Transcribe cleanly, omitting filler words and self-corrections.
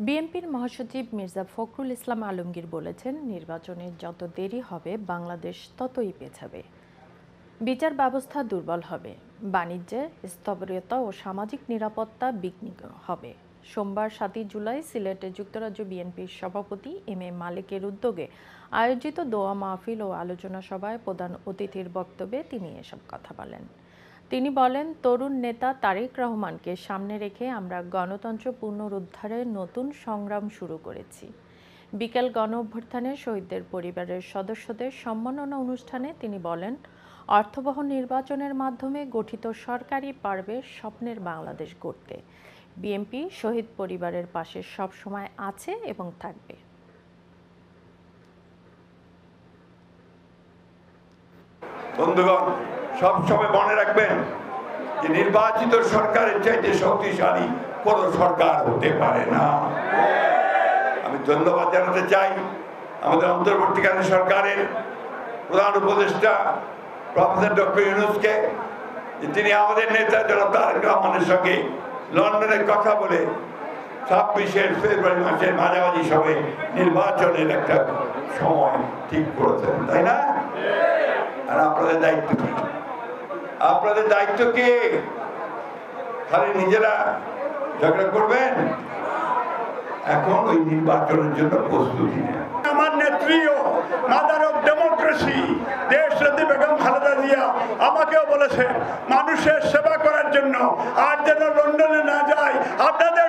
বিএনপির মহাসচিব মির্জা ফখরুল ইসলাম আলমগীর বলেছেন, নির্বাচনের যত দেরি হবে বাংলাদেশ ততই পেছাবে, বিচার ব্যবস্থা দুর্বল হবে, বাণিজ্যে স্থবিরতা ও সামাজিক নিরাপত্তা বিঘ্নিত হবে। সোমবার 7 জুলাই সিলেটে যুক্তরাজ্য বিএনপির সভাপতি এম এ মালেকের উদ্যোগে আয়োজিত দোয়া মাহফিল ও আলোচনা সভায় প্রধান অতিথির বক্তব্যে তিনি এসব কথা বলেন। তিনি বলেন, তরুণ নেতা তারেক রহমানকে সামনে রেখে আমরা গণতন্ত্র পুনরুদ্ধারে নতুন সংগ্রাম শুরু করেছি। বিকেল গণ অভ্যুত্থানে শহীদদের পরিবারের সদস্যদের সম্মাননা অনুষ্ঠানে তিনি বলেন, অর্থবহ নির্বাচনের মাধ্যমে গঠিত সরকারই পারবে স্বপ্নের বাংলাদেশ গড়তে। বিএনপি শহীদ পরিবারের পাশে সবসময় আছে এবং থাকবে। বন্ধুগণ, সবসময় মনে রাখবেন যে নির্বাচিত সরকারের চাইতে শক্তিশালী কোন সরকার হতে পারে না। আমি ধন্যবাদ জানাতে চাই আমাদের অন্তর্বর্তীকালীন সরকারের প্রধান উপদেষ্টা প্রফেসর ডক্টর ইউনূসকে, যে তিনি আমাদের নেতা জনাব তারেক রহমানের সঙ্গে লন্ডনে কথা বলে 26 ফেব্রুয়ারি মাসের মাঝামাঝি সময়ে নির্বাচনের একটা সময় ঠিক করেছেন, তাই না? আর আপনাদের দায়িত্ব কি? আপনাদের দায়িত্ব কি খালি নিজেরা ঝগড়া করবেন? এখন ওই নির্বাচনের জন্য প্রস্তুতি নেন। আমার নেত্রীও মাদার অফ ডেমোক্রেসি দেশনেত্রী বেগম খালেদা জিয়া আমাকেও বলেছে মানুষের সেবা করার জন্য, আর যেন লন্ডনে না যায়, আপনাদের